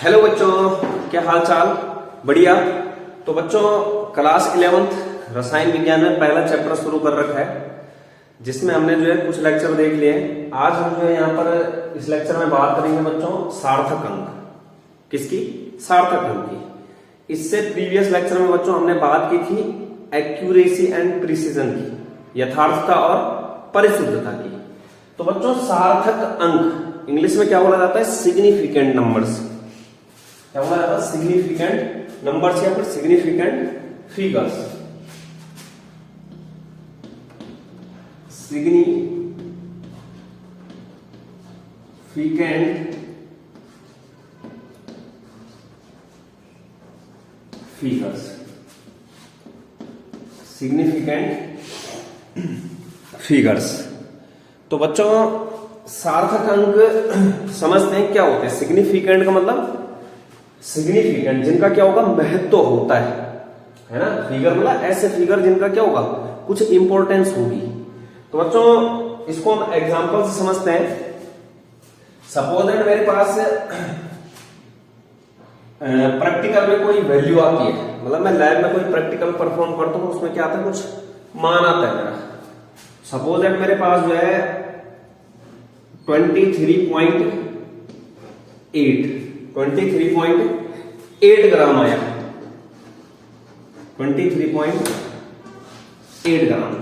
Hello बच्चों, क्या हाल चाल? बढ़िया। तो बच्चों, क्लास 11th रसायन विज्ञान में पहला चैप्टर शुरू कर रखा है, जिसमें हमने जो है कुछ लेक्चर देख लिए हैं। आज हम जो है यहाँ पर इस लेक्चर में बात करेंगे बच्चों सार्थक अंक। किसकी? सार्थक अंक की। इससे प्रीवियस लेक्चर में बच्चों हमने बात की थी एक्यूरेसी एंड प्रिसीजन की, यथार्थता और परिशुद्धता की। तो बच्चों सार्थक अंक इंग्लिश में क्या बोला जाता है? Significant numbers. क्या बोला जाता है? सिग्निफिकेंट नंबर्स या फिर significant figures. Significant figures. Significant figures. तो बच्चों सार्थक अंक समझते हैं क्या होते हैं। सिग्निफिकेंट का मतलब सिग्निफिकेंट जिनका क्या होगा? महत्व होता है ना। फिगर मतलब ऐसे फिगर जिनका क्या होगा? कुछ इंपॉर्टेंस होगी। तो बच्चों इसको हम एग्जांपल से समझते हैं। सपोज दैट मेरे पास प्रैक्टिकल में कोई वैल्यू आती है, मतलब मैं लैब में कोई प्रैक्टिकल परफॉर्म करता हूं, उसमें क्या आता है? कुछ मान आता है मेरा। सपोज दैट मेरे पास जो है 23.8 ग्राम आया। 23.8 ग्राम।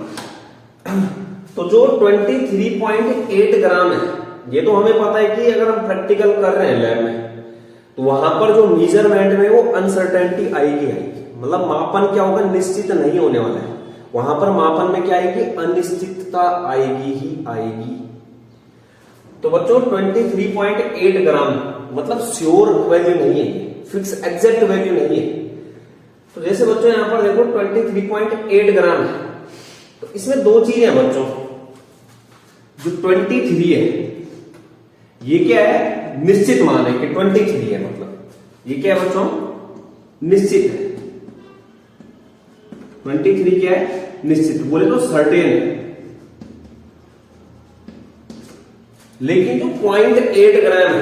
तो जो 23.8 ग्राम है, ये तो हमें पता है कि अगर हम प्रैक्टिकल कर रहे हैं लैब में, तो वहां पर जो मेजरमेंट में वो अनसर्टेनिटी आएगी। मतलब मापन क्या होगा? निश्चित नहीं होने वाला है। वहां पर मापन में क्या आएगी? अनिश्चितता आएगी ही आएगी। तो बच्चों 23.8 ग्राम मतलब श्योर वैल्यू नहीं है, फिक्स एग्जैक्ट वैल्यू नहीं है। तो जैसे बच्चों यहां पर देखो 23.8 ग्राम है, तो इसमें दो चीजें हैं बच्चों। जो 23 है ये क्या है? निश्चित मान है कि 23 है, मतलब ये क्या है बच्चों? निश्चित है। 23 क्या है? निश्चित। बोले तो सर्टेन है। लेकिन जो 0.8 ग्राम है,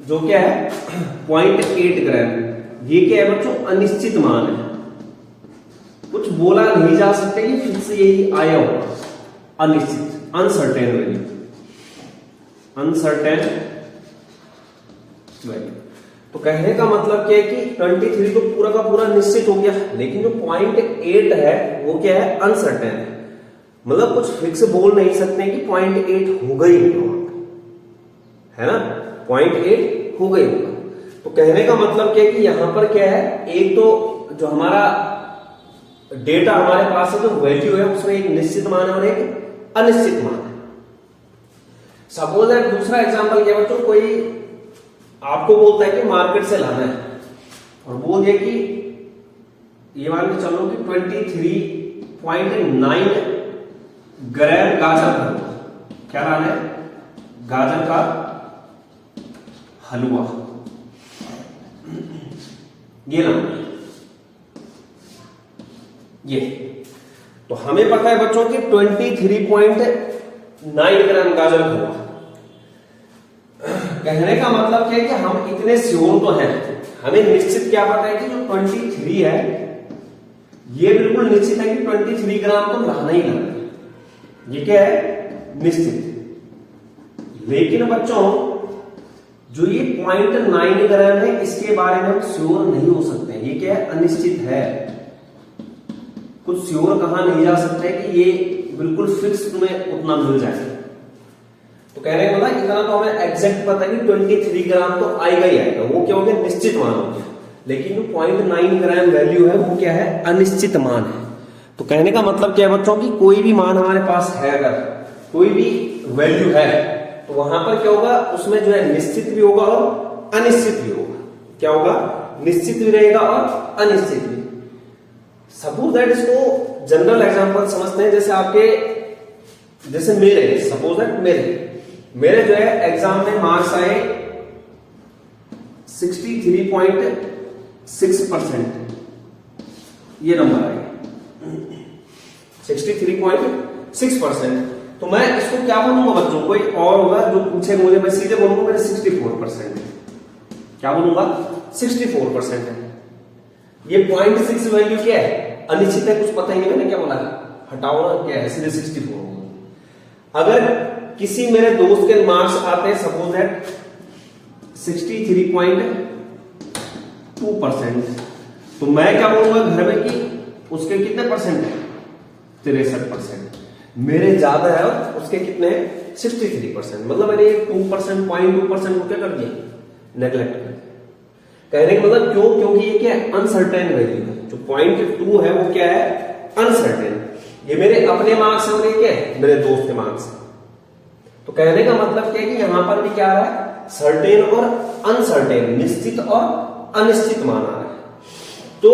जो क्या है 0.8 ग्राम, ये क्या है बच्चों? अनिश्चित मान है। कुछ बोला नहीं जा सकता कि फिक्स यही आया होगा। अनिश्चित, अनसर्टेन वैल्यू, अनसर्टेन वैल्यू। तो कहने का मतलब क्या है कि 23 तो पूरा का पूरा निश्चित हो गया, लेकिन जो 0.8 है वो क्या है? अनसर्टेन है। मतलब कुछ फिक्स बोल नहीं सकते कि 0.8 हो गई है ना, 0.8 हो गई होगा। तो कहने का मतलब क्या है कि यहां पर क्या है? एक तो जो हमारा डेटा हमारे पास है, जो वैल्यू है, उसमें एक निश्चित मान है और एक अनिश्चित मान है। सपोज दैट दूसरा एग्जांपल क्या बच्चों? कोई आपको बोलता है कि मार्केट से लाना है, और बोल दिया कि ये मान के चलो कि 23.9 ग्राम गाजर का हलवा। क्या नाम है? गाजर का हलवा, ये नाम है ये। तो हमें पता है बच्चों कि 23.9 ग्राम गाजर का हलवा। कहने का मतलब क्या है कि हम इतने श्योर तो हैं, हमें निश्चित क्या पता है कि जो 23 है ये बिल्कुल निश्चित है कि 23 ग्राम तो लाना ही लाना है। ये क्या है? निश्चित। लेकिन बच्चों जो ये 0.9 ग्राम है, इसके बारे में हम श्योर नहीं हो सकते। ये क्या है? अनिश्चित है। कुछ श्योर कहा नहीं जा सकता है कि ये बिल्कुल फिक्स तुम्हें उतना मिल जाए। तो कहने का मतलब इतना तो हमें एग्जैक्ट पता है कि 23 ग्राम तो आएगा ही आएगा। वो क्या हो गया? निश्चित मान हो गया। लेकिन जो 0.9 ग्राम वैल्यू है वो क्या है? अनिश्चित मान है। तो कहने का मतलब क्या है बच्चों की कोई भी मान हमारे पास है, अगर कोई भी वैल्यू है, तो वहां पर क्या होगा? उसमें जो है निश्चित भी होगा और अनिश्चित भी होगा। क्या होगा? निश्चित भी रहेगा और अनिश्चित भी। सपोज दैट इसको जनरल एग्जांपल समझते हैं। जैसे आपके, जैसे मेरे, सपोज दैट मेरे जो है एग्जाम में मार्क्स आए 63.6%, ये नंबर आएगा 63.6%। तो मैं इसको क्या बोलूंगा बच्चों? कोई और होगा जो पूछेगा मुझे, मैं सीधे बोलूंगा मेरे 64% है। क्या बोलूंगा 64% है। ये 0.6 वैल्यू क्या है, अनिश्चित है, कुछ पता ही नहीं, मैंने क्या बोला, हटाओ ना, क्या है, सीधे 64 होगा। अगर किसी मेरे दोस्त के मार्क्स आते हैं सपोज दैट 63.2%, तो मैं क्या बोलूंगा घर में कि उसके कितने परसेंट है, 63%। मेरे ज्यादा है और उसके कितने 63%, मतलब मैंने 2%, 0.2% को क्या कर दिया, नेग्लेक्ट कर दिया। कहने का मतलब क्यों, क्योंकि ये क्या है, अनसर्टेन वैल्यू है। जो 0.2 है वो क्या है, अनसर्टेन। ये मेरे अपने मार्क्स है और ये क्या है, मेरे दोस्त के मार्क्स है। तो कहने का मतलब क्या है कि यहां पर भी क्या आ रहा है, सर्टेन और अनसर्टेन, निश्चित और अनिश्चित मान आ रहा है। तो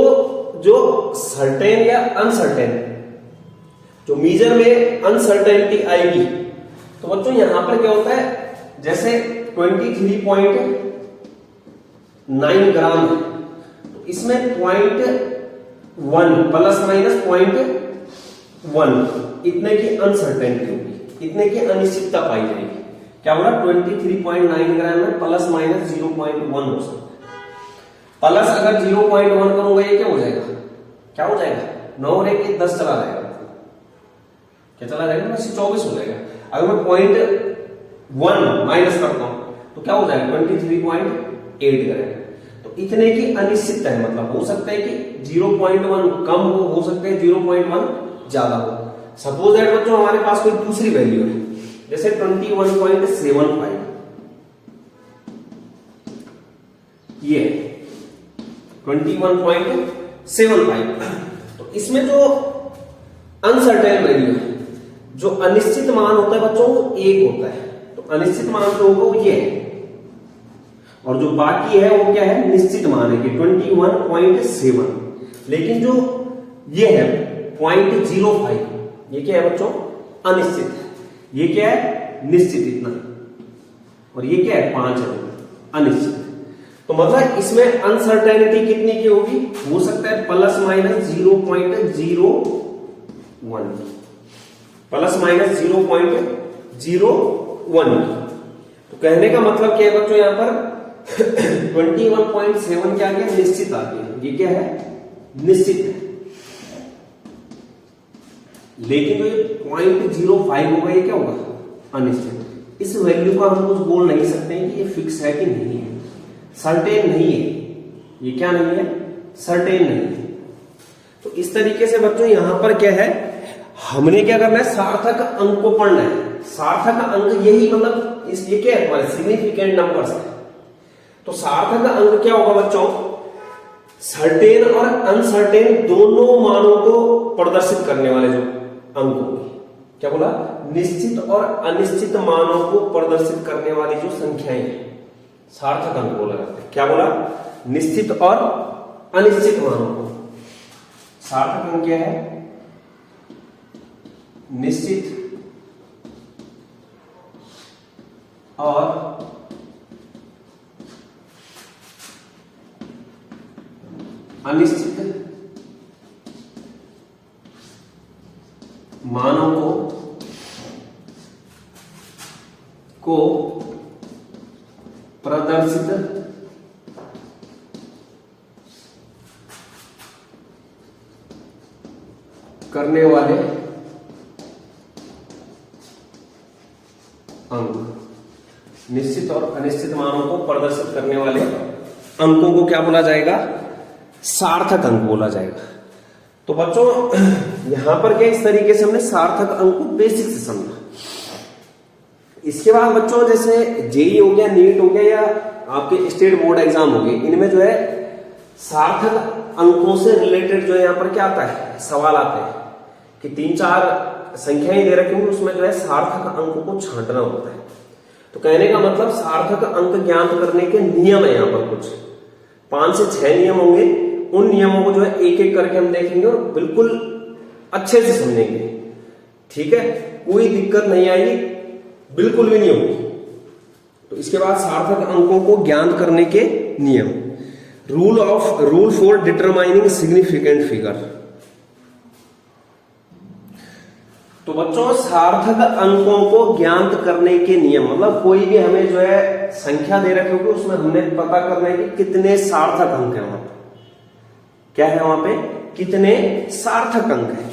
जो सर्टेन या अनसर्टेन, जो मीजर में अनसर्टेनिटी आएगी, तो बच्चों यहां पर क्या होता है, जैसे 23.9 ग्राम है, तो इसमें 0.1 प्लस माइनस 0.1 इतने की अनसर्टेनिटी होगी, इतने की अनिश्चितता पाई जाएगी। क्या बोला, 23.9 ग्राम में प्लस माइनस 0.1 हो सकता है। प्लस अगर 0.1 करूंगा ये क्या हो जाएगा, क्या हो जाएगा, 9 और 1 10 चला जाएगा, क्या चला जाएगा, 24 हो जाएगा। अगर मैं 0.1 माइनस करता हूं तो क्या हो जाएगा, 23.8 ग्राम। तो इतने की अनिश्चितता है, मतलब हो सकता है कि 0.1 कम हो सकता है 0.1 ज्यादा हो। सपोज दैट बच्चों हमारे पास कोई दूसरी वैल्यू है, जैसे 21.75, ये 21.75, तो इसमें जो अनसर्टेन वैल्यू है, जो अनिश्चित मान होता है बच्चों वो 1 होता है। तो अनिश्चित मान जो होगा वो ये है, और जो बाकी है वो क्या है, निश्चित मान है कि 21.7। लेकिन जो ये है 0.05, ये क्या है बच्चों, अनिश्चित है। ये क्या है, निश्चित इतना, और ये क्या है 5 है, अनिश्चित। तो मतलब इसमें अनसर्टेनिटी कितनी की होगी, हो सकता है प्लस माइनस 0.01, प्लस माइनस 0.01। तो कहने का मतलब क्या है बच्चों, यहां पर 21.7 क्या गया, निश्चित आ गया। ये क्या है, निश्चित है। लेकिन जो ये 0.05 होगा ये क्या होगा, अनिश्चित। इस वैल्यू का हम कुछ बोल नहीं सकते कि ये फिक्स है कि नहीं है, सर्टेन नहीं है। ये क्या नहीं है, सर्टेन नहीं है। तो इस तरीके से बच्चों यहां पर क्या है, हमने क्या करना है, सार्थक अंक को पढ़ना है। सार्थक अंक यही मतलब ये क्या है, हमारे सिग्निफिकेंट नंबर्स है। तो सार्थक अंक क्या होगा बच्चों, सर्टेन और अनसर्टेन दोनों मानों को प्रदर्शित करने वाले जो अंक होंगे। क्या बोला, निश्चित और अनिश्चित मानों को प्रदर्शित करने वाली जो संख्याएं हैं, सार्थक अंक बोला जाता है। क्या बोला, निश्चित और अनिश्चित मानों को। सार्थक अंक क्या है, निश्चित और अनिश्चित मानों को प्रदर्शित करने वाले अंक, निश्चित और अनिश्चित मानों को प्रदर्शित करने वाले अंकों को क्या बोला जाएगा, सार्थक अंक बोला जाएगा। तो बच्चों यहां पर क्या, इस तरीके से हमने सार्थक अंक को बेसिक से समझा। इसके बाद बच्चों जैसे जेई हो गया, नीट हो गया, या आपके स्टेट बोर्ड एग्जाम हो गए, इनमें जो है सार्थक अंकों से रिलेटेड जो है यहां पर क्या आता है, सवाल आते हैं कि 3-4 संख्याएं दे रखी होंगी, उसमें जो है सार्थक अंकों को छांटना होता है। तो कहने का मतलब सार्थक अंक ज्ञात करने के नियम है, यहां पर कुछ 5 से 6 नियम होंगे। उन नियमों को जो है एक एक करके हम देखेंगे और बिल्कुल अच्छे से समझेंगे। ठीक है, कोई दिक्कत नहीं आएगी, बिल्कुल भी नहीं होगी। तो इसके बाद सार्थक अंकों को ज्ञात करने के नियम, rule for determining significant figure. तो बच्चों सार्थक अंकों को ज्ञात करने के नियम, मतलब कोई भी हमें जो है संख्या दे रखी होगी, उसमें हमने पता करना है कि कितने सार्थक अंक है वहां पे। क्या है वहां पे, कितने सार्थक अंक है।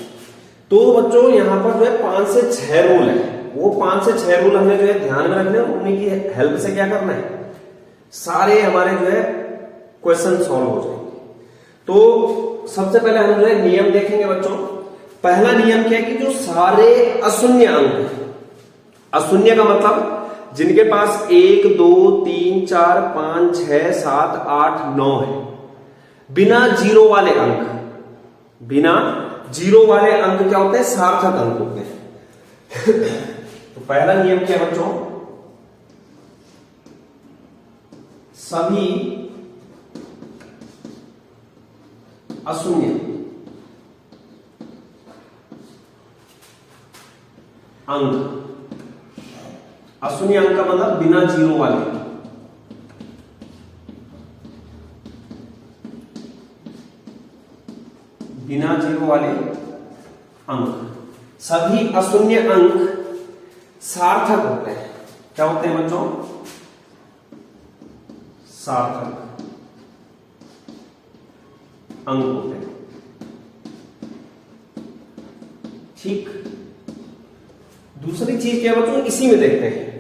तो बच्चों यहां पर जो है 5 से 6 रूल है, वो 5 से 6 रूल हमने जो है ध्यान में रखने, उन्हीं की हेल्प से क्या करना है, सारे हमारे जो है क्वेश्चन सॉल्व हो जाएंगे। तो सबसे पहले हम जो है नियम देखेंगे बच्चों। पहला नियम क्या है कि जो सारे अशून्य अंक है, अशून्य का मतलब जिनके पास 1 2 3 4 5 6 7 8 9 है, बिना जीरो वाले अंक, बिना जीरो वाले अंक क्या होते हैं, सार्थक अंक होते हैं। तो पहला नियम क्या है बच्चों, सभी अशून्य अंक, अशून्य अंक का मतलब बिना जीरो वाले, बिना जीरो वाले अंक, सभी अशून्य अंक सार्थक होते हैं। क्या होते हैं बच्चों, सार्थक अंक होते हैं। ठीक, दूसरी चीज क्या बच्चों, इसी में देखते हैं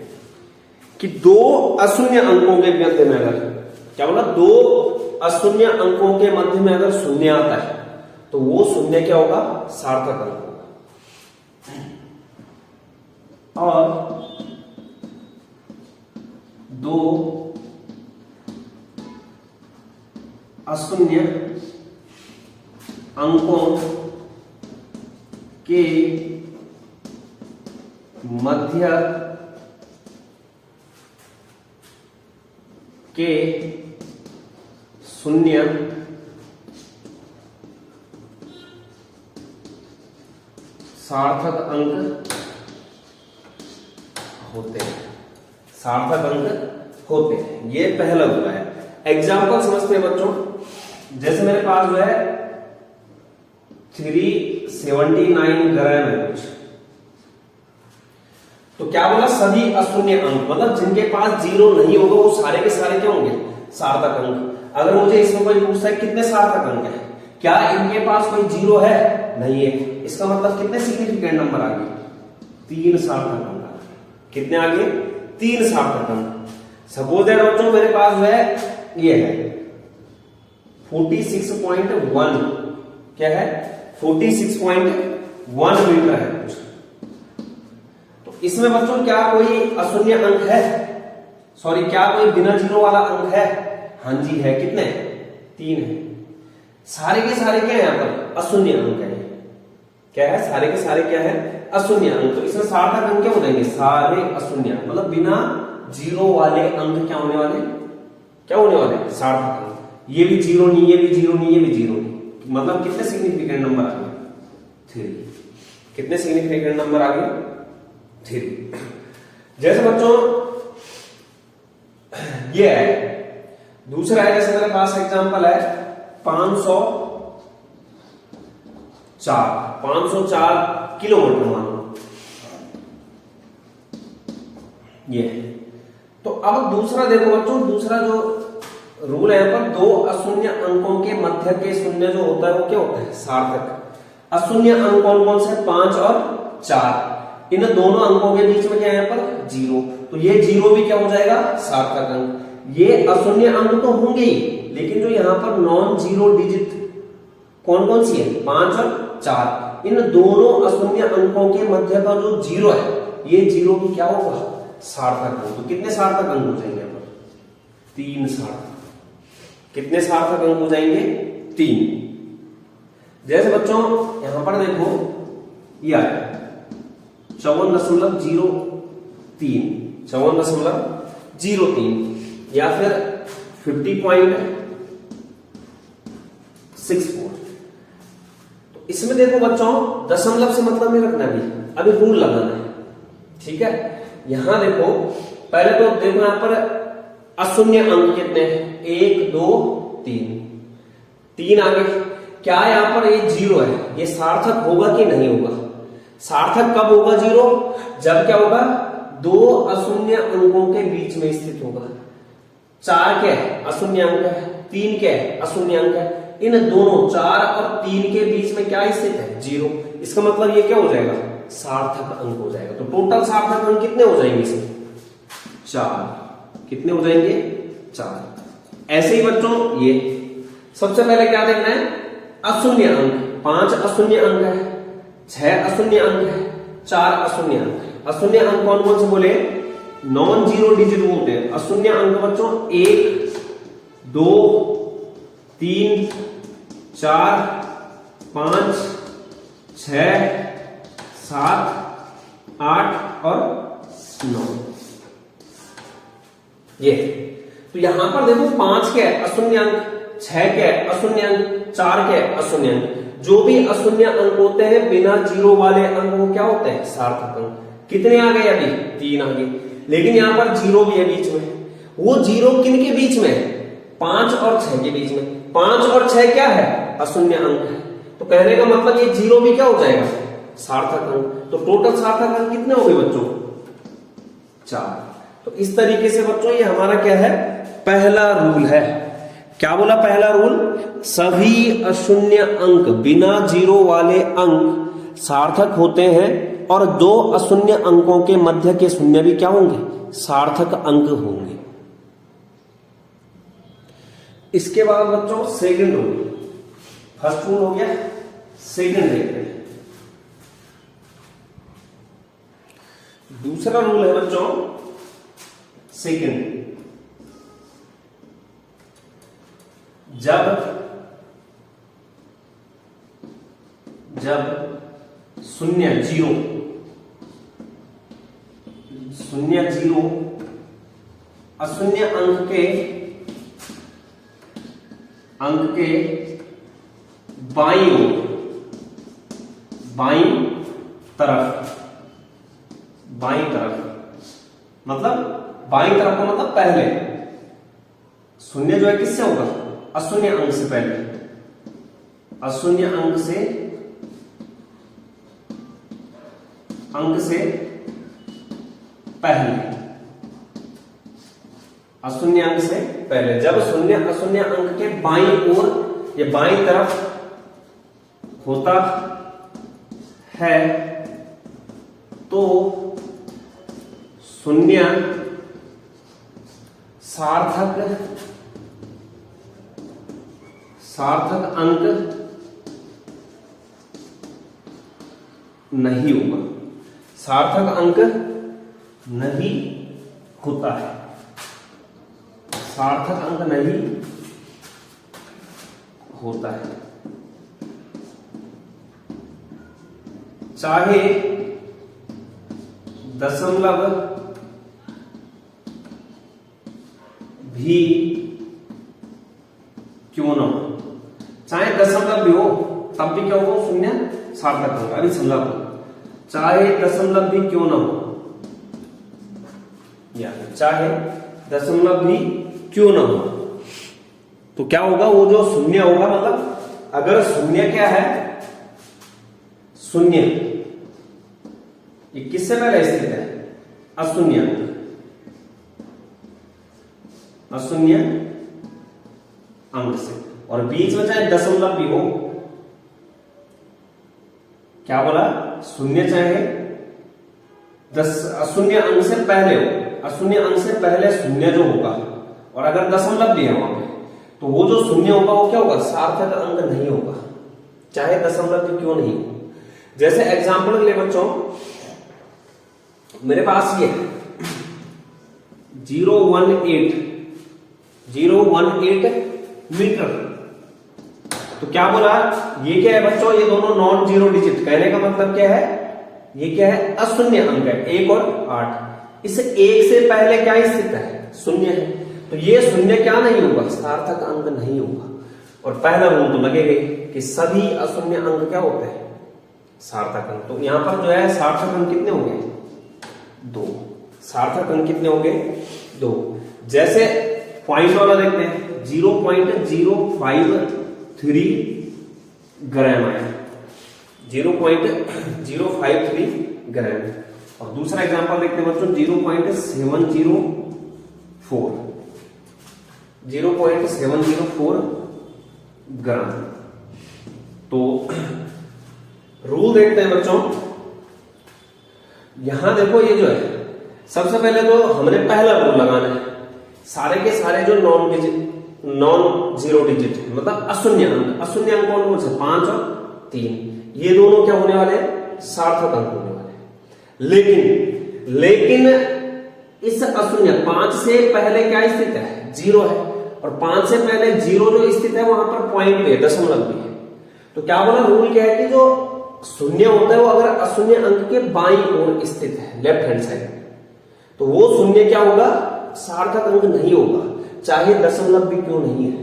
कि दो अशून्य अंकों के मध्य में अगर, क्या बोला, दो अशून्य अंकों के मध्य में अगर शून्य आता है तो वो शून्य क्या होगा, सार्थक अंक होगा। और दो अशून्य अंकों के मध्य के शून्य सार्थक अंक होते हैं, सार्थक अंक होते हैं। ये पहला हुआ है। एग्जाम्पल समझते हैं बच्चों, जैसे मेरे पास जो है 379 ग्राम है कुछ, तो क्या बोला, सभी अशून्य अंक, मतलब जिनके पास जीरो नहीं होगा वो सारे के सारे क्या होंगे, सार्थक अंक। अगर मुझे इसमें कोई पूछता है कितने सार्थक अंक है, क्या इनके पास कोई जीरो है, नहीं है, इसका मतलब कितने सिग्निफिकेंट नंबर आ गए, 3 सार्थक अंक। कितने आ गए, 3 सार्थक अंक। सपोज दैट बच्चों मेरे पास जो है ये है 46.1, क्या है, 46.1 मीटर है कुछ। तो इसमें बच्चों क्या कोई अशून्य अंक है, सॉरी क्या कोई बिना जीरो वाला अंक है, हाँ जी है, कितने, 3 है। सारे के सारे क्या है, यहाँ पर अशून्य अंक है। क्या है, सारे के सारे क्या है, अशून्य अंक। तो इसमें सार्थक अंक क्या हो जाएंगे, सारे अशून्य, मतलब बिना जीरो वाले अंक क्या होने वाले, क्या होने वाले, सार्थक अंक। ये भी जीरो नहीं, ये भी जीरो नहीं, ये भी जीरो नहीं, मतलब कितने सिग्निफिकेंट नंबर आ गए, 3। कितने सिग्निफिकेंट नंबर आ गए, 3। जैसे बच्चों ये है, दूसरा है, जैसे मेरे पास एग्जांपल है 504 किलोमीटर मान लो, ये। तो अब दूसरा देखो बच्चों, दूसरा जो रूल है यहाँ पर, दो अशून्य अंकों के मध्य के शून्य जो होता है वो क्या होता है, सार्थक। अशून्य अंक कौन कौन से, 5 और 4। इन दोनों अंकों के बीच में क्या है यहाँ पर, 0, तो ये 0 भी क्या हो जाएगा, सार्थक अंक। ये अशून्य अंक तो होंगे ही, लेकिन जो यहाँ पर नॉन जीरो डिजिट कौन कौन सी है, 5 और 4। इन दोनों अशून्य अंकों के मध्य का जो 0 है, ये 0 भी क्या होगा, सार्थक अंक। तो कितने सार्थक अंक हो जाएंगे यहाँ पर, 3 सार्थक। कितने सार्थक अंक हो जाएंगे, 3। जैसे बच्चों यहां पर देखो यह 54.03, 54.03 या फिर 50.64। तो इसमें देखो बच्चों दशमलव से मतलब नहीं रखना, भी अभी रूल लगाना है, ठीक है। यहां देखो पहले तो देखो यहां पर अशून्य अंक कितने हैं, 1 2 3 आगे। क्या यहां पर ये 0 है, ये सार्थक होगा कि नहीं होगा, सार्थक कब होगा 0, जब क्या होगा, दो अशून्य अंकों के बीच में स्थित होगा। 4 क्या है? अशून्य अंक है। 3 क्या है? अशून्य अंक है। इन दोनों 4 और 3 के बीच में क्या स्थित है? 0। इसका मतलब ये क्या हो जाएगा? सार्थक अंक हो जाएगा। तो टोटल सार्थक अंक कितने हो जाएंगे इसमें? 4। कितने हो जाएंगे? 4। ऐसे ही बच्चों ये सबसे पहले क्या देखना है? अशून्य अंक। 5 अशून्य अंक है, 6 अशून्य अंक है, 4 अशून्य अंक है। अशून्य अंक कौन कौन से बोले? नॉन जीरो डिजिट बोलते हैं। अशून्य अंक बच्चों 1, 2, 3, 4, 5, 6, 7, 8 और 9। ये तो यहां पर देखो 5 क्या है? अशून्य अंक। 6 क्या है? अशून्य अंक। 4 क्या है? अशून्य अंक। जो भी अशून्य अंक होते हैं बिना जीरो वाले अंक वो क्या होते हैं? सार्थक अंक। कितने आ गए अभी? 3 आ गए। लेकिन यहां पर जीरो भी है बीच में। वो जीरो किन के बीच में? 5 और 6 के बीच में। 5 और 6 क्या है? अशून्य अंक है। तो कहने का मतलब ये जीरो भी क्या हो जाएगा? सार्थक अंक। तो टोटल सार्थक अंक कितने हो गए बच्चों? 4। तो इस तरीके से बच्चों ये हमारा क्या है? पहला रूल है। क्या बोला पहला रूल? सभी अशून्य अंक बिना जीरो वाले अंक सार्थक होते हैं और दो अशून्य अंकों के मध्य के शून्य भी क्या होंगे? सार्थक अंक होंगे। इसके बाद बच्चों सेकंड रूल। फर्स्ट रूल हो गया, सेकंड देखते हैं। दूसरा रूल है बच्चों सेकंड। जब शून्य जीरो अशून्य अंक के बाईं तरफ मतलब बाईं तरफ का मतलब पहले। शून्य जो है किससे होगा? अशून्य अंक से पहले। अशून्य अंक से पहले। अशून्य अंक से पहले जब शून्य अशून्य अंक के बाईं ओर या बाईं तरफ होता है तो शून्य सार्थक अंक नहीं होगा। सार्थक अंक नहीं होता है। सार्थक अंक नहीं होता है। चाहे दशमलव भी क्यों ना हो। चाहे दशमलव भी हो तब भी क्या होगा? शून्य सार्थक अंक। अभी समझा दो। चाहे दशमलव भी क्यों ना हो, या चाहे दशमलव भी क्यों ना हो तो क्या होगा? वो जो शून्य होगा मतलब अगर शून्य क्या है? शून्य ये किससे पहले स्थित है? अशून्य अंक। अशून्य अंक से। और बीच में चाहे दशमलव भी हो, क्या बोला? शून्य चाहे अशून्य अंक से पहले हो। अशून्य अंक से पहले शून्य जो होगा और अगर दशमलव भी है वहां पे तो वो जो शून्य होगा वो क्या होगा? सार्थक अंक नहीं होगा, चाहे दशमलव भी क्यों नहीं हो। जैसे एग्जांपल के लिए बच्चों मेरे पास ये 018 मीटर। तो क्या बोला? ये क्या है बच्चों? ये दोनों नॉन जीरो डिजिट। कहने का मतलब क्या है? ये क्या है? अशून्य अंक है। 1 और 8। इस 1 से पहले क्या स्थित है? शून्य है। तो ये शून्य क्या नहीं होगा? सार्थक अंक नहीं होगा। और पहला रूल तो लगेगा कि सभी अशून्य अंक क्या होते हैं? सार्थक अंक। तो यहां पर जो है सार्थक अंक कितने होंगे? 2। सार्थक अंक कितने होंगे? 2। जैसे पॉइंट वाला देखते हैं। 0.053 ग्राम आया। 0.053 ग्राम। और दूसरा एग्जांपल देखते हैं बच्चों 0.704 ग्राम। तो रूल देखते हैं बच्चों। यहां देखो ये जो है सबसे पहले तो हमने पहला रूल लगाना है, सारे के सारे जो नॉन जीरो डिजिट मतलब अशून्य अंक कौन कौन से 5 और 3, ये दोनों क्या होने वाले हैं, सार्थक अंक होने वाले हैं। लेकिन इस अशून्य 5 से पहले क्या स्थित है, 0 है, और 5 से पहले 0 जो स्थित है वहां पर पॉइंट भी है, दशमलव भी है। तो क्या बोला, रूल क्या है कि जो शून्य होता है वो अगर अशून्य अंक के बाईं ओर स्थित है, लेफ्ट हैंड साइड, तो वो शून्य क्या होगा, सार्थक अंक नहीं होगा, चाहे दशमलव भी क्यों नहीं है।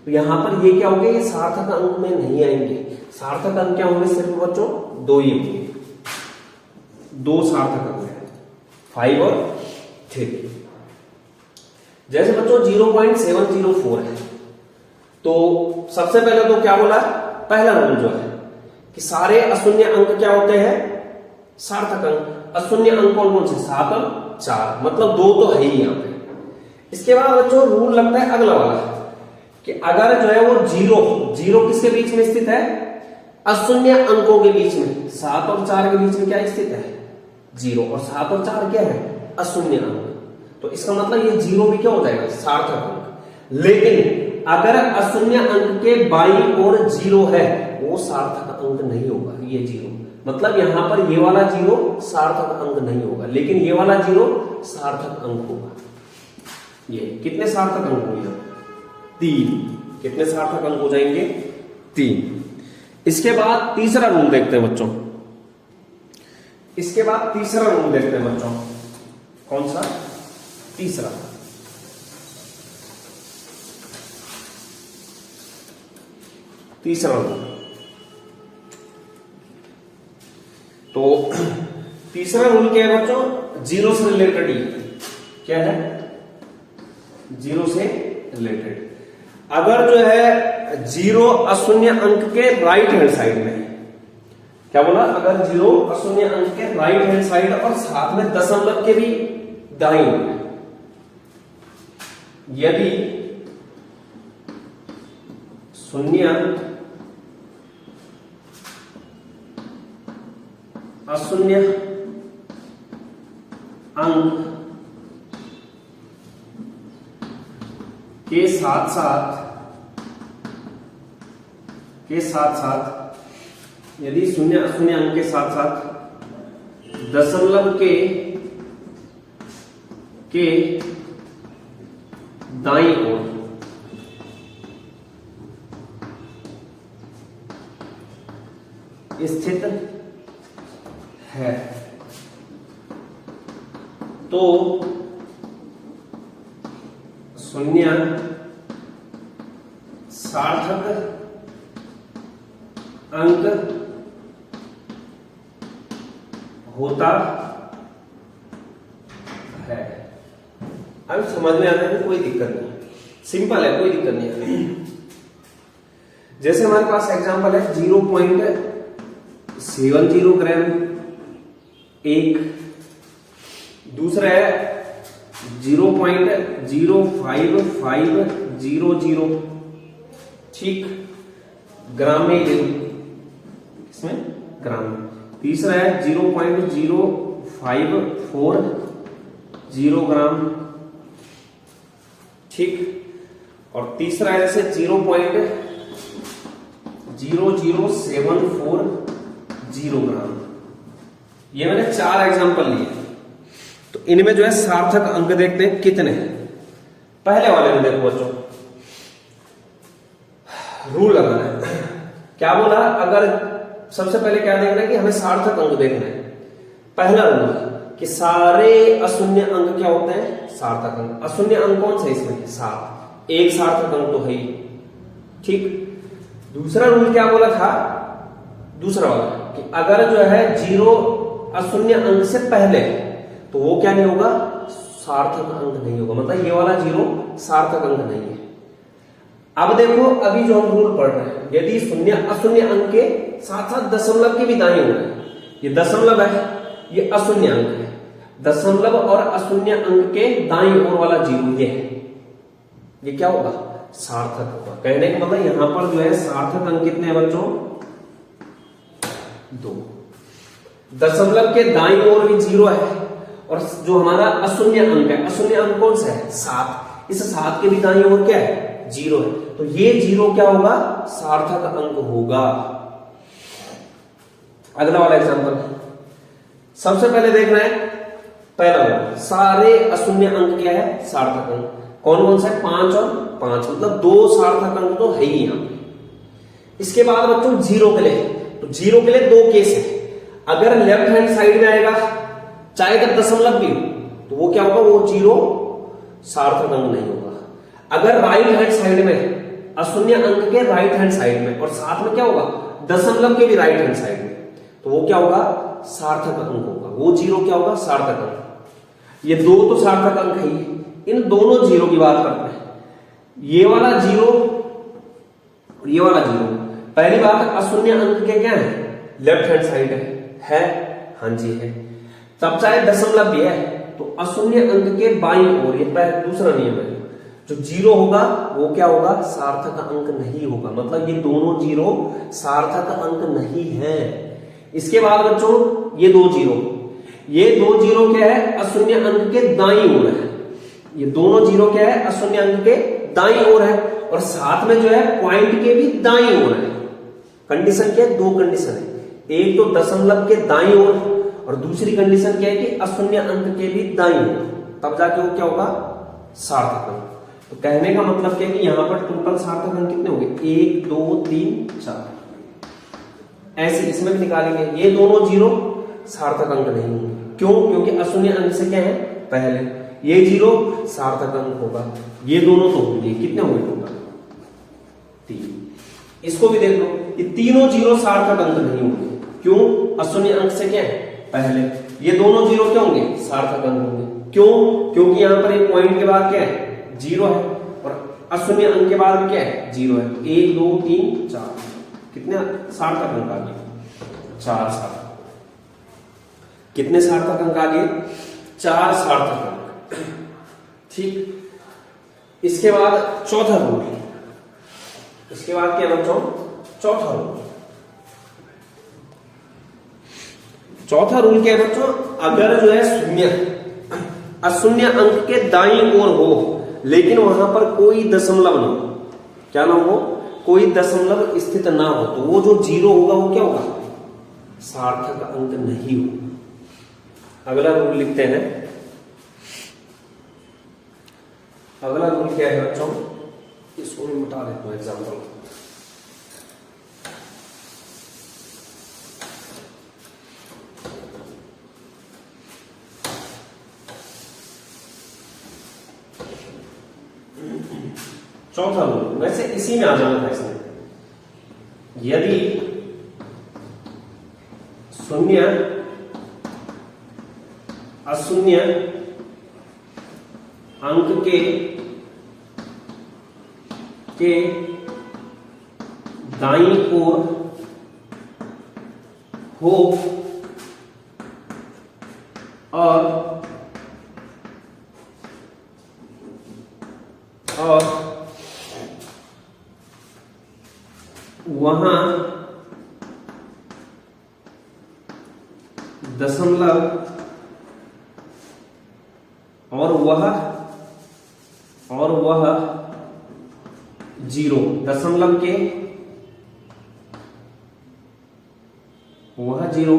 तो यहां पर ये क्या होंगे, ये सार्थक अंक में नहीं आएंगे। सार्थक अंक क्या होंगे, सिर्फ बच्चों 2 ही होंगे, 2 सार्थक अंक है, 5 और 3। जैसे बच्चों 0.704 है, तो सबसे पहले तो क्या बोला, पहला रूल जो है कि सारे अशून्य अंक क्या होते हैं, सार्थक अंक। अशून्य अंक कौन कौन से, 7 और 4, मतलब 2 तो है ही यहां पे। इसके बाद बच्चों रूल लगता है अगला वाला कि अगर जो है वो जीरो किसके बीच में स्थित है, अशून्य अंकों के बीच में, 7 और 4 के बीच में क्या स्थित है, 0, और 7 और 4 क्या है, अशून्य अंक। तो इसका मतलब ये 0 भी क्या हो जाएगा, सार्थक अंक। लेकिन अगर अशून्य अंक के बाईं ओर 0 है, वो सार्थक अंक नहीं होगा, ये 0, मतलब यहां पर ये वाला 0 सार्थक अंक नहीं होगा, लेकिन ये वाला 0 सार्थक अंक होगा। ये कितने सार्थक अंक होंगे, 3। कितने सार्थक अंक हो जाएंगे, 3। इसके बाद तीसरा रूल देखते हैं बच्चों। कौन सा, तीसरा रूल। तो तीसरा रूल क्या है बच्चों, 0 से रिलेटेड ही क्या है, 0 से रिलेटेड। अगर जो है 0 अशून्य अंक के राइट हैंड साइड में, क्या बोला, अगर 0 अशून्य अंक के राइट हैंड साइड और साथ में दशमलव के भी दाईं ओर, यदि शून्य अशून्य अंक के साथ साथ यदि शून्य अशून्य अंक के साथ साथ दशमलव के दाईं ओर स्थित है, तो शून्य सार्थक अंक होता है। अब समझ में आने में कोई दिक्कत नहीं, सिंपल है, कोई दिक्कत नहीं है। जैसे हमारे पास एग्जांपल है 0.70 ग्राम एक, दूसरा है 0.05500, ठीक, ग्राम में ले लो, इसमें ग्राम में। तीसरा है 0.0540 ग्राम, ठीक, और तीसरा है जैसे 0.00740 ग्राम। ये मैंने 4 एग्जांपल लिए, तो इनमें जो है सार्थक अंक देखते हैं कितने हैं। पहले वाले में देखो बच्चों, रूल लगाना है। क्या बोला, अगर सबसे पहले क्या देखना है कि हमें सार्थक अंक देखना है। पहला रूल कि सारे अशून्य अंक क्या होते हैं, सार्थक अंक। अशून्य अंक कौन सा इसमें, 7, एक सार्थक अंक तो है ही, ठीक। दूसरा रूल क्या बोला था, दूसरा वाला कि अगर जो है 0 अशून्य अंक से पहले, तो वो क्या नहीं होगा, सार्थक अंक नहीं होगा, मतलब ये वाला 0 सार्थक अंक नहीं है। अब देखो, अभी जो हम रूल पढ़ रहे हैं, यदि शून्य अशून्य अंक के साथ साथ दशमलव के भी दाईं ओर है, ये दशमलव है, ये अशून्य अंक है, दशमलव और अशून्य अंक के दाईं ओर वाला जीरो ये है, ये क्या होगा? सार्थक होगा। कहने का मतलब यहां पर जो है सार्थक अंक कितने हैं बच्चों? 2। दशमलव के दाईं ओर भी जीरो है और जो हमारा अशून्य अंक है, अशून्य अंक कौन सा है? 7। इस 7 के भी दाईं ओर क्या है? जीरो है। तो ये जीरो क्या होगा? सार्थक अंक होगा। अगला वाला एग्जांपल, सबसे पहले देखना है पहला वाला, सारे अशून्य अंक क्या है? सार्थक अंक। कौन कौन सा है? 5 और 5, मतलब 2 सार्थक अंक तो है ही यहां पे। इसके बाद बच्चों जीरो के लिए, तो जीरो के लिए 2 केस है। अगर लेफ्ट हैंड साइड में आएगा, चाहे अगर दशमलव भी हो, तो वो क्या होगा? वो जीरो सार्थक अंक नहीं होगा। अगर राइट हैंड साइड में, अशून्य अंक के राइट हैंड साइड में, और साथ में क्या होगा? दशमलव के भी राइट हैंड साइड में, तो वो क्या होगा? सार्थक अंक होगा। वो जीरो क्या होगा? सार्थक अंक। ये 2 तो सार्थक अंक है ही। इन दोनों जीरो की बात करते हैं, ये वाला जीरो और ये वाला जीरो। पहली बात, अशून्य अंक के क्या है? लेफ्ट हैंड साइड है? हाँ जी है। तब चाहे दशमलव भी है तो अशून्य अंक के बाईं ओर, ये दूसरा नियम है, जो जीरो होगा वो क्या होगा? सार्थक अंक नहीं होगा। मतलब ये दोनों जीरो सार्थक अंक नहीं है। इसके बाद बच्चों ये 2 जीरो, ये 2 जीरो क्या है? अशून्य अंक के दाईं ओर है। ये दोनों जीरो क्या है? अशून्य अंक के दाईं ओर है, और साथ में जो है पॉइंट के भी दाईं ओर है। कंडीशन क्या है? 2 कंडीशन है। एक तो दशमलव के दाईं ओर, और दूसरी कंडीशन क्या है कि अशून्य अंक के भी दाईं ओर, तब जाके वो क्या होगा? सार्थक अंक। तो कहने का मतलब क्या है कि यहां पर टोटल सार्थक अंक कितने होंगे? 1 2 3 4, ऐसे इसमें भी निकालेंगे। ये दोनों जीरो सार्थक अंक नहीं होंगे। क्यों? क्योंकि अशून्य अंक से क्या है? पहले। ये जीरो सार्थक अंक होगा। ये दोनों तो होंगे। कितने होंगे टोटल? 3। इसको भी देख लो, ये तीनों जीरो सार्थक अंक नहीं होंगे। क्यों? अशून्य अंक से क्या है? पहले। ये दोनों जीरो क्या होंगे? सार्थक अंक होंगे। क्यों? क्योंकि यहां पर एक पॉइंट के बाद क्या है? जीरो है, और अशून्य अंक के बाद क्या है? जीरो है। 1 2 3 4, कितने सार्थक अंक आ गए? 4 सार्थक। कितने सार्थक अंक आ गए? 4 सार्थक अंक। ठीक। इसके बाद चौथा रूल, इसके बाद क्या बच्चों? चौथा रूल। चौथा रूल क्या है बच्चों? अगर जो है शून्य, अशून्य अंक के दाईं ओर हो, लेकिन वहां पर कोई दशमलव ना हो, क्या ना हो? कोई दशमलव स्थित ना हो, तो वो जो जीरो होगा वो क्या होगा? सार्थक अंक नहीं होगा। अगला रूल लिखते हैं। अगला रूल क्या है बच्चों? इसको मैं मिटा देता हूं एग्जाम्पल। चौथा रूल, वैसे इसी में आ जाना था इसमें। यदि शून्य अशून्य अंक के दाईं ओर हो और वहां दशमलव और वह जीरो, दशमलव के वह जीरो,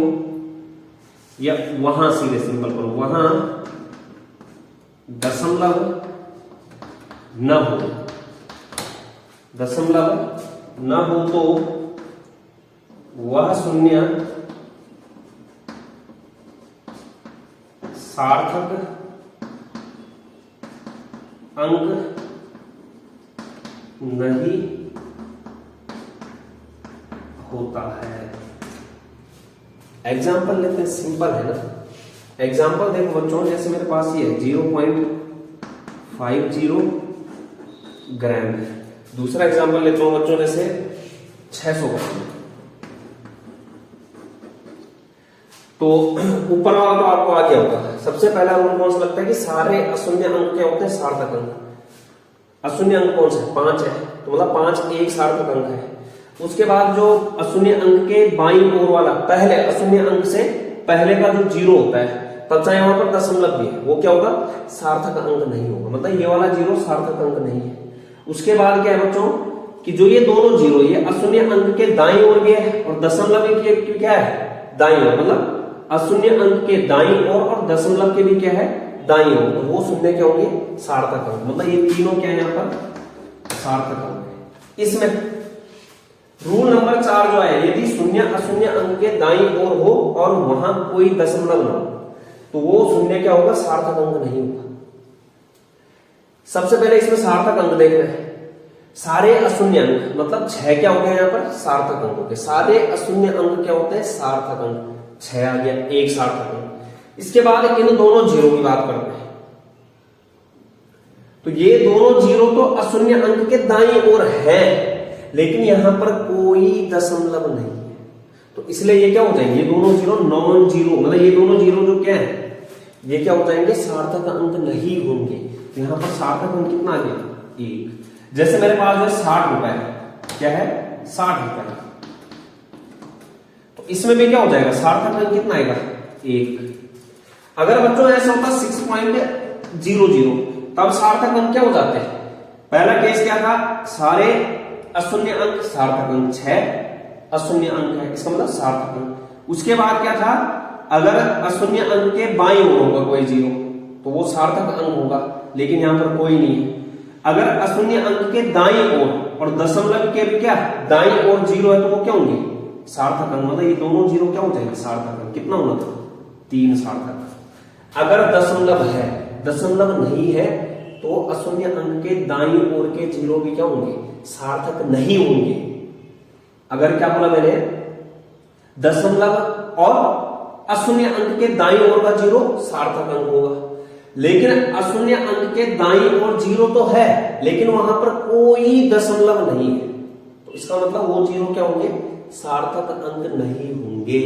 या वहां सीधे सिंपल करो, वहां दशमलव न हो, दशमलव न हो तो वह शून्य सार्थक अंक नहीं होता है। एग्जाम्पल लेते हैं, सिंपल है ना। एग्जाम्पल देखो बच्चों, जैसे मेरे पास ये 0.50 ग्राम है। दूसरा एग्जाम्पल लेता हूं बच्चों, जैसे 600 ग्राम। तो ऊपर वाला तो आपको आ गया होगा। सबसे पहला रूल कौन सा लगता है कि सारे अशून्य अंक क्या होते हैं, सार्थक अंक। अशून्य अंक कौन सा है, 5 है, तो मतलब 5 एक सार्थक अंक है। उसके बाद जो अशून्य अंक के बाईं ओर वाला पहले अशून्य अंक से पहले का जो 0 होता है, तब चाहे वहां पर दशमलव भी है, वो क्या होगा, सार्थक अंक नहीं होगा, मतलब ये वाला 0 सार्थक अंक नहीं है। उसके बाद क्या है बच्चों कि जो ये दोनों 0 ये अशून्य अंक के दाईं ओर भी है और दशमलव की क्या है, दाईं ओर, मतलब अशून्य अंक के दाईं ओर और दशमलव के भी क्या है, दाईं ओर, तो वो शून्य क्या होंगे, सार्थक अंक। मतलब ये तीनों क्या है यहाँ पर सार्थक अंक है। इसमें रूल नंबर 4 जो है, यदि शून्य अशून्य अंक के दाईं ओर हो और वहां कोई दशमलव ना हो तो वो शून्य क्या होगा, सार्थक अंक नहीं होगा। सबसे पहले इसमें सार्थक अंक देखना है। सारे अशून्य अंक मतलब 6 क्या हो गया यहाँ पर, सार्थक अंक हो गए। सारे अशून्य अंक क्या होते हैं, सार्थक अंक। 6 आ गया, एक सार्थक अंक। इसके बाद इन दोनों 0 की बात करते हैं, तो ये दोनों 0 तो अशून्य अंक के दाईं ओर है, लेकिन यहां पर कोई दशमलव नहीं है, तो इसलिए ये क्या हो जाएंगे, ये दोनों 0 नॉन 0, मतलब ये दोनों 0 जो क्या है, ये क्या हो जाएंगे, सार्थक अंक नहीं होंगे। तो यहां पर सार्थक अंक कितना आ गया, 1। जैसे मेरे पास है 60 रुपए, क्या है, 60 रुपए, तो इसमें भी क्या हो जाएगा, सार्थक अंक कितना आएगा, 1। अगर बच्चों ऐसा होता 6.00 तब सार्थक अंक क्या हो जाते हैं। पहला केस क्या था, सारे अशून्य अंक सार्थक अंक, 6 अशून्य अंक है, इसका मतलब सार्थक अंक। उसके बाद क्या था, अगर अशून्य अंक के बाईं ओर होगा कोई 0 तो वो सार्थक अंक होगा, लेकिन यहां पर कोई नहीं है। अगर अशून्य अंक के दाईं ओर और दशमलव के भी क्या दाईं ओर 0 है तो वो क्या होंगे, सार्थक अंक। मतलब ये दोनों 0 क्या हो जाएंगे, सार्थक अंक। कितना होना था, 3 सार्थक। अगर दशमलव है, दशमलव नहीं है, तो अशून्य अंक के दाईं ओर के 0 भी क्या होंगे, सार्थक नहीं होंगे। अगर क्या बोला मैंने, दशमलव और अशून्य अंक के दाईं ओर का 0 सार्थक अंक होगा, लेकिन अशून्य अंक के दाईं ओर 0 तो है, लेकिन वहां पर कोई दशमलव नहीं है, तो इसका मतलब वो 0 क्या होंगे, सार्थक अंक नहीं होंगे।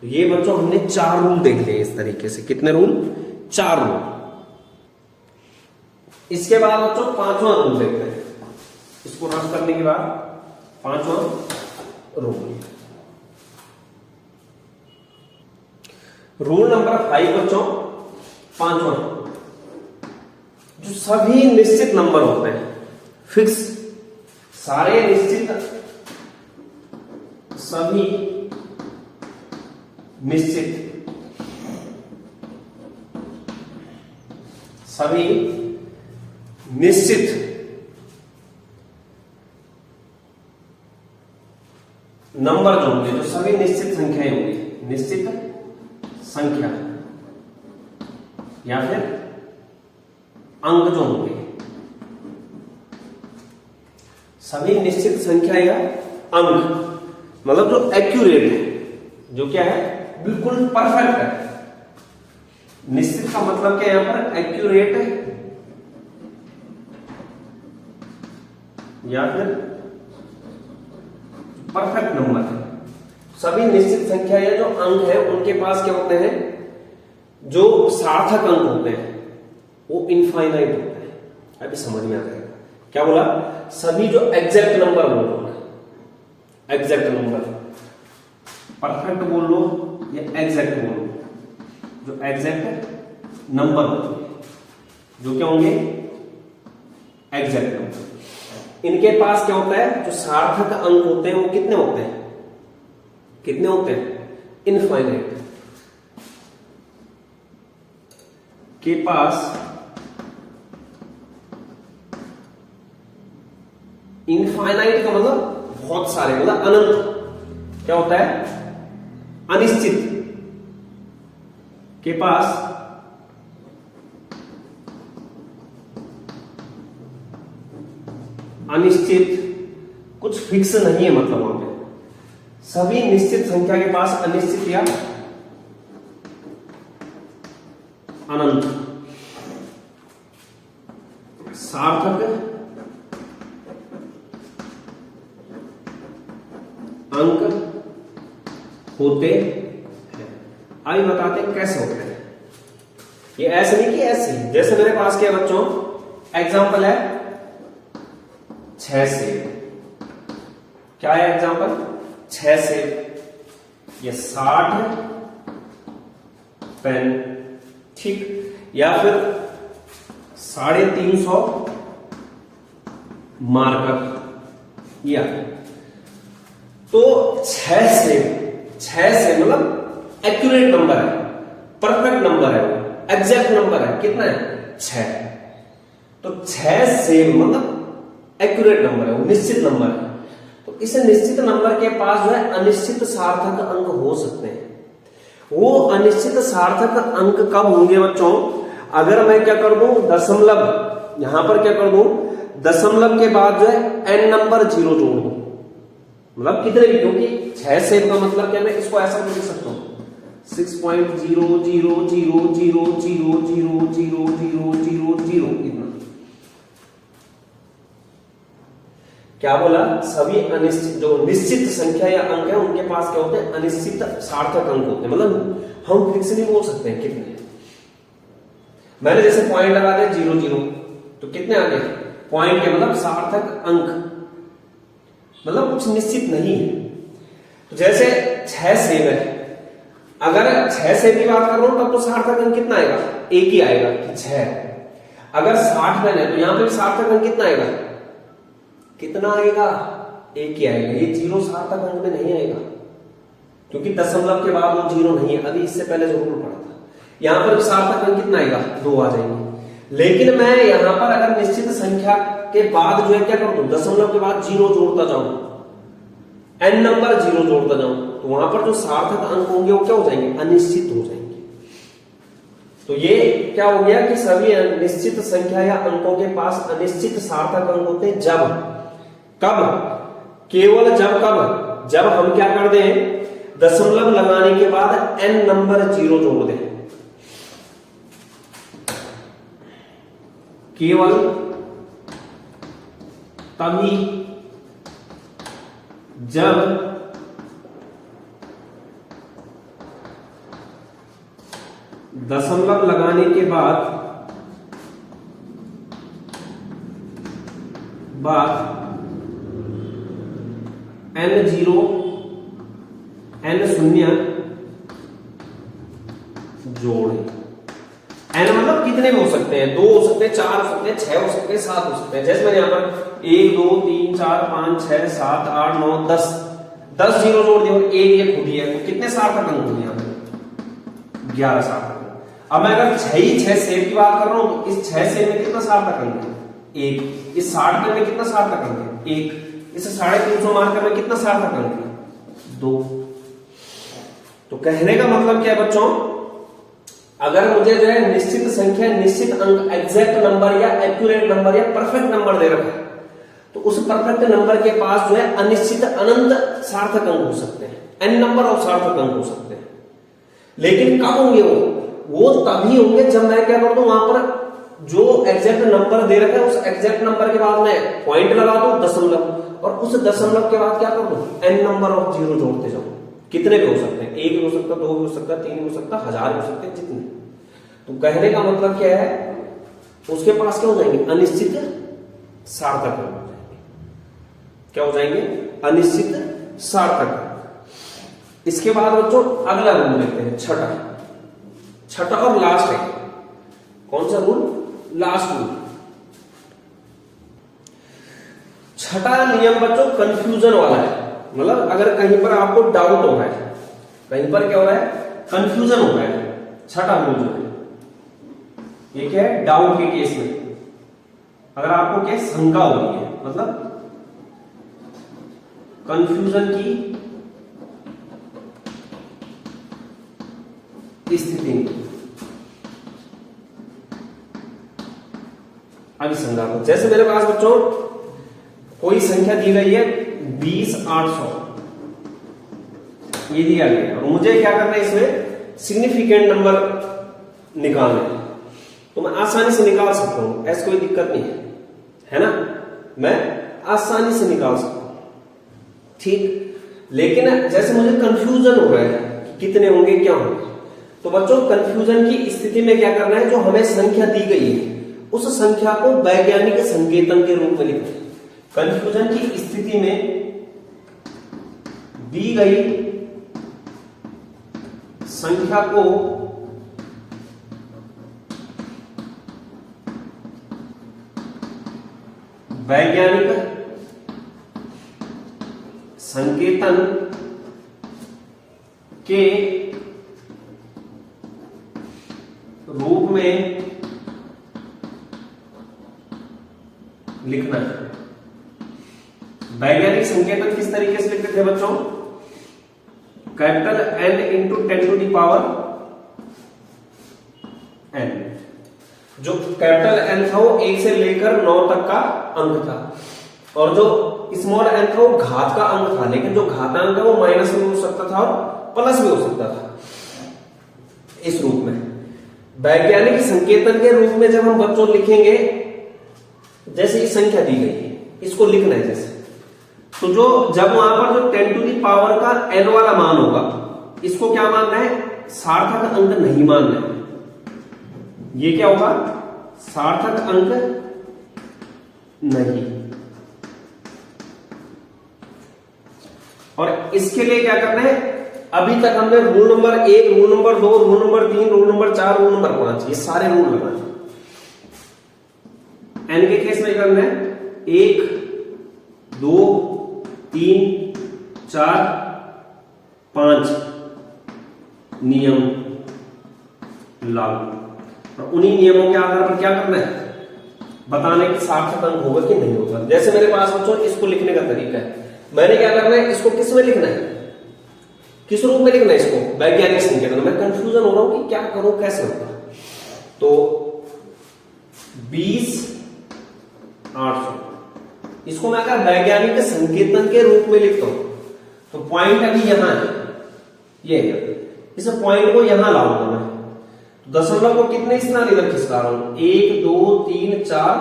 तो ये बच्चों हमने 4 रूल देख लिए इस तरीके से। कितने रूल, 4 रूल। इसके बाद बच्चों 5वां रूल देखते हैं। इसको रद्द करने के बाद 5वां रूल, रूल नंबर 5 बच्चों, 5वां, जो सभी निश्चित नंबर होते हैं, फिक्स, सारे निश्चित, सभी निश्चित, सभी निश्चित नंबर जो होंगे, जो सभी निश्चित संख्याएं होंगी, निश्चित संख्या या फिर अंक जो होंगे, सभी निश्चित संख्या या अंक, मतलब जो एक्यूरेट है, जो क्या है, बिल्कुल परफेक्ट है। निश्चित का मतलब क्या है, यहां पर एक्यूरेट या फिर परफेक्ट नंबर है। सभी निश्चित संख्या या जो अंक है उनके पास क्या होते हैं, जो सार्थक अंक होते हैं वो इनफाइनाइट होते हैं। अभी समझ में आ जाएगा क्या बोला, सभी जो एग्जैक्ट नंबर बोल लो, एग्जैक्ट नंबर, परफेक्ट बोल लो या एग्जैक्ट बोल लो, जो एग्जैक्ट नंबर होते हैं, जो क्या होंगे, एग्जैक्ट नंबर, इनके पास क्या होता है, जो सार्थक अंक होते हैं वो कितने होते हैं, कितने होते हैं, इनफाइनाइट। के पास इनफाइनाइट का मतलब बहुत सारे, मतलब अनंत। क्या होता है, अनिश्चित। के पास अनिश्चित, कुछ फिक्स नहीं है, मतलब वहां पे सभी निश्चित संख्या के पास अनिश्चित या अनंत सार्थक अंक होते हैं। अभी बताते हैं कैसे होते हैं। ये ऐसे नहीं कि ऐसे, जैसे मेरे पास क्या बच्चों एग्जाम्पल है 6 सेब। क्या है एग्जाम्पल? 6 सेब या 60 पेन, ठीक, या फिर 350 मार्कर, या तो 6 से मतलब एक्यूरेट नंबर है, परफेक्ट नंबर है, एग्जैक्ट नंबर है, कितना है 6। तो 6 से मतलब एक्यूरेट नंबर है, वो निश्चित नंबर है। तो इस निश्चित नंबर के पास जो है अनिश्चित सार्थक अंक हो सकते हैं। वो अनिश्चित सार्थक अंक कब होंगे बच्चों? अगर मैं क्या कर दूं दशमलव, यहां पर क्या कर दूं दशमलव के बाद जो है n नंबर 0 जोड़ दूं, मतलब कितने भी, क्योंकि 6 से का मतलब क्या, मैं इसको ऐसा लिख सकता हूं 6.0000000000 इतना। क्या बोला? सभी अनिश्चित जो निश्चित संख्या या अंक है उनके पास क्या होते हैं? अनिश्चित सार्थक अंक होते हैं, मतलब हम फिक्स नहीं बोल सकते हैं कितने। मैंने जैसे पॉइंट लगा दिया 00, तो कितने आ गए? पॉइंट के मतलब सार्थक अंक, मतलब कुछ निश्चित नहीं है। तो जैसे 6 सेब है, अगर 6 सेब की बात कर रहा हूं तब तो सार्थक अंक कितना आएगा? एक ही आएगा कि 6। अगर 60 पेन है तो यहां पे सार्थक अंक कितना आएगा? कितना आएगा? एक ही आएगा। ये 0 सार्थक अंक में नहीं आएगा, क्योंकि दशमलव के बाद वो 0 नहीं है। अभी इससे पहले जरूर पढ़ा था। यहां पर सार्थक अंक कितना आएगा? 2 आ जाएंगे। लेकिन मैं यहां पर अगर निश्चित संख्या के बाद जो है क्या कर दूं, दशमलव के बाद 0 जोड़ता जाऊं, n नंबर 0 जोड़ता जाऊं, तो वहां पर जो सार्थक अंक होंगे वो क्या हो जाएंगे? अनिश्चित हो जाएंगे। तो ये क्या हो गया कि सभी निश्चित संख्या या अंकों के पास अनिश्चित सार्थक अंक होते हैं जब, कब? केवल जब हम क्या कर दें, दशमलव लगाने के बाद n नंबर 0 जोड़ दें। केवल तभी जब दशमलव लगाने के बाद n0 n0 जोड़े। n मतलब कितने में हो सकते हैं? 2 हो सकते हैं, 4 हो सकते हैं, 6 हो सकते हैं, 7 हो सकते हैं। जैसे मैंने यहां पर 1 2 3 4 5 6 7 8 9 10 0 जोड़ दिया और 1 ये खुद ही है, तो कितने सार्थक अंक होंगे यहां पे? 11 सार्थक अंक। अब मैं अगर 6 सेब की बात कर रहा हूं तो इस 6 सेब में कितना सार्थक अंक है? 1। इस 60 में कितना सार्थक अंक है? 1। इस 350 मार्कर में कितना सार्थक अंक है? 2। तो कहने का मतलब क्या है बच्चों, अगर मुझे जो है निश्चित संख्या, निश्चित अंक, एग्जैक्ट नंबर या एक्यूरेट नंबर या परफेक्ट नंबर दे रखा है, तो उस परफेक्ट नंबर के पास जो है अनिश्चित अनंत सार्थक अंक हो सकते हैं, n नंबर ऑफ सार्थक अंक हो सकते हैं। लेकिन कब होंगे वो तभी होंगे जब मैं क्या कर दूं, वहां पर जो एग्जैक्ट नंबर दे रखा है उस एग्जैक्ट नंबर के बाद मैं पॉइंट लगा दूं दशमलव, और उस दशमलव के बाद क्या कर दूं, n नंबर ऑफ 0 जोड़ते जाऊं। कितने भी हो सकते हैं? 1 भी हो सकता है, 2 भी हो सकता है, 3 भी हो सकता है, 1000 भी हो सकते हैं, जितने। तो कहने का मतलब क्या है, उसके पास क्या हो जाएंगे? अनिश्चित सार्थक अंक हो जाएंगे। क्या हो जाएंगे? अनिश्चित सार्थक अंक। इसके बाद बच्चों अगला रूल देखते हैं, छठा और लास्ट है। कौन सा रूल? Last rule. छठा नियम बच्चों कंफ्यूजन वाला है, मतलब अगर कहीं पर आपको डाउट हो रहा है, कहीं पर क्या हो रहा है? कंफ्यूजन हो रहा है। छठा रूल जो है ये क्या है? डाउट के केस में अगर आपको क्या शंका हो रही है, मतलब कंफ्यूजन की स्थिति में अभिसंधान, जैसे मेरे पास बच्चों कोई संख्या दी गई है 20,800 ये दिया गया और मुझे क्या करना है, इसमें सिग्निफिकेंट नंबर निकालना है। तो मैं आसानी से निकाल सकता हूं, ऐसी कोई दिक्कत नहीं है ना, मैं आसानी से निकाल सकता हूं, ठीक। लेकिन जैसे मुझे कंफ्यूजन हो रहा है कि कितने होंगे क्या होंगे, तो बच्चों कंफ्यूजन की स्थिति में क्या करना है, जो हमें संख्या दी गई है उस संख्या को वैज्ञानिक संकेतन के रूप में लिखते हैं। कंफ्यूजन की स्थिति में दी गई संख्या को वैज्ञानिक संकेतन के रूप में लिखना है। वैज्ञानिक संकेतन किस तरीके से लिखते थे बच्चों, capital N into 10 to the power n। जो कैपिटल N था वो 1 से लेकर 9 तक का अंक था, और जो स्मॉल n था वो घात का अंक था, लेकिन जो घातांक है वो माइनस में हो सकता था और प्लस भी हो सकता था। इस रूप में वैज्ञानिक संकेतन के रूप में जब हम बच्चों लिखेंगे, जैसे इस संख्या दी गई है इसको लिखना है जैसे, तो जो जब वहां पर जो 10 टू दी पावर का n वाला मान होगा इसको क्या मानना है, सार्थक अंक नहीं मानना है। ये क्या होगा, सार्थक अंक नहीं। और इसके लिए क्या करना है, अभी तक हमने rule number 1, rule number 2, rule number 3, rule number 4, rule number 5 ये सारे रूल लगाने। एन के केस में करना है 1, 2, 3, 4, 5 नियम लागू, और उन्हीं नियमों के आधार पर क्या करना है, बताने की सार्थक अंक होगा कि नहीं होगा। जैसे मेरे पास बच्चों इसको लिखने का तरीका है, मैंने क्या करना है, इसको किस में लिखना है, किस रूप में लिखना है इसको, वैज्ञानिक संकेतन। मैं कंफ्यूजन हो रहा हूं कि क्या करूं, कैसे होगा। तो 20,800 इसको मैं अगर वैज्ञानिक संकेतन के रूप में लिखता हूं तो पॉइंट अभी यहां है, ये है, इस पॉइंट को यहां लाऊंगा मैं। तो दशमलव को कितने स्थान इधर खिसका रहा हूं, 1, 2, 3, 4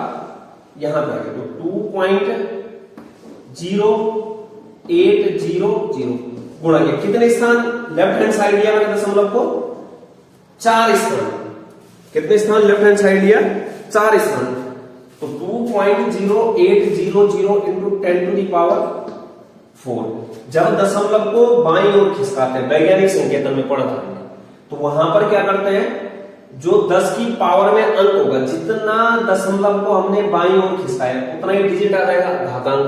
यहां पे आ गया, तो 2.0800 गुणा किया, कितने स्थान लेफ्ट हैंड साइड लिया मैंने दशमलव को, 4 स्थान। कितने स्थान लेफ्ट हैंड साइड लिया, 4 स्थान। तो 2.0800 इंटू 10 टू दी पावर 4। जब दशमलव को बाईं ओर खिसकाते हैं, वैज्ञानिक संकेतन में पढ़ा था, तो वहां पर क्या करते हैं, जो 10 की पावर में अंक होगा, जितना दशमलव को हमने बाईं ओर खिसकाया उतना ही डिजिट आ जाएगा घातांक,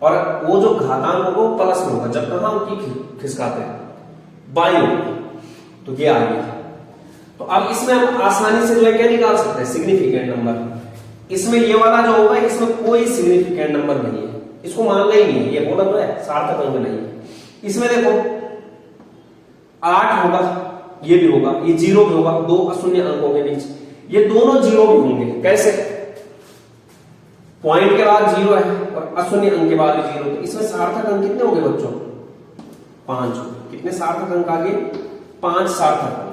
और वो जो घातांक होगा वो प्लस में होगा जब तक हम की खिसकाते हैं बाईं ओर। तो ये आ गया। तो अब इसमें हम आसानी से जो है क्या निकाल सकते हैं, सिग्निफिकेंट नंबर। इसमें ये वाला जो होगा इसमें कोई सिग्निफिकेंट नंबर नहीं है, इसको मानना ही नहीं है, ये बोला तो है सार्थक अंक नहीं है। इसमें देखो 8 होगा, ये भी होगा, ये 0 भी होगा, 2 अशून्य अंकों के बीच ये दोनों 0 भी होंगे। कैसे, पॉइंट के बाद 0 है और अशून्य अंक के बाद भी 0, तो इसमें सार्थक अंक कितने होंगे बच्चों, 5। कितने सार्थक अंक आगे, 5 सार्थक अंक।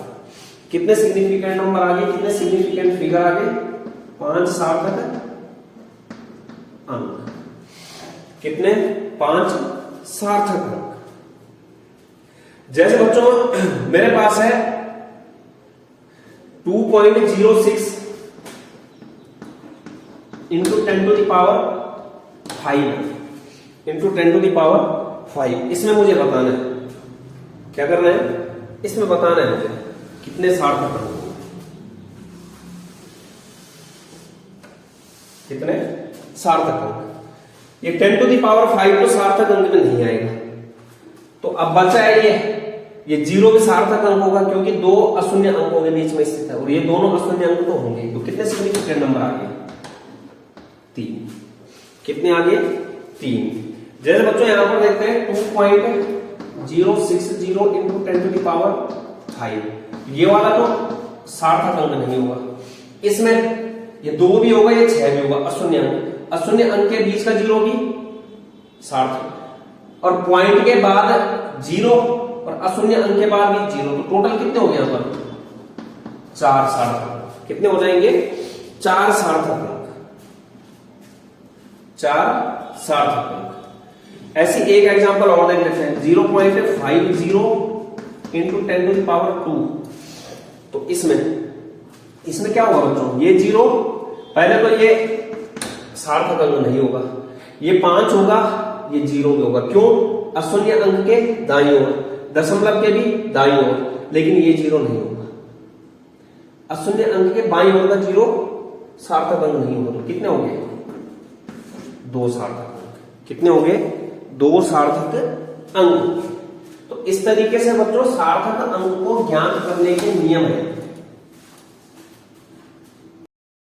कितने सिग्निफिकेंट नंबर आगे, कितने सिग्निफिकेंट फिगर आगे, 5 सार्थक अंक। कितने, 5 सार्थक अंक। जैसे बच्चों मेरे पास है 2.06 into 10 to the power 5 into 10 to the power 5। इसमें मुझे बताना है, क्या करना है, इसमें बताना है मुझे कितने सार्थक अंक, कितने सार्थक अंक। ये 10 टू दी पावर 5 तो सार्थक अंक में नहीं आएगा, तो अब बचा है ये 0 भी सार्थक अंक होगा क्योंकि 2 अशून्य अंकों के बीच में स्थित है, और ये दोनों अशून्य अंक तो होंगे। तो कितने सिग्निफिकेंट नंबर आ गए, 3। कितने आ गए, 3। जैसे बच्चों यहां पर देखते हैं 2.060 इंटू 10 टू दी पावर 5, ये वाला तो सार्थक अंक नहीं होगा। इसमें ये 2 भी होगा, ये 6 भी होगा, अशून्य अंक। अशून्य अंक के बीच का 0 भी सार्थक, और पॉइंट के बाद 0 और अशून्य अंक के बाद भी 0, तो टोटल कितने हो गए यहां पर, 4 सार्थक। कितने हो जाएंगे, 4 सार्थक अंक, 4 सार्थक अंक। ऐसी एक एग्जांपल और देख लेते हैं, 0.50 इंटू 10 टू द पावर 2। तो इसमें क्या होगा बच्चों, ये 0, पहले तो ये सार्थक अंक नहीं होगा, ये 5 होगा, ये 0 भी होगा। क्यों? अशून्य अंक के दाईं ओर, दशमलव के भी दाईं ओर, लेकिन ये 0 नहीं होगा। अशून्य अंक के बाईं ओर का 0 सार्थक अंक नहीं होगा। तो कितने हो गए? 2 सार्थक अंक। कितने हो गए? 2 सार्थक अंक। तो इस तरीके से बच्चों सार्थक अंक को ज्ञात करने के नियम है।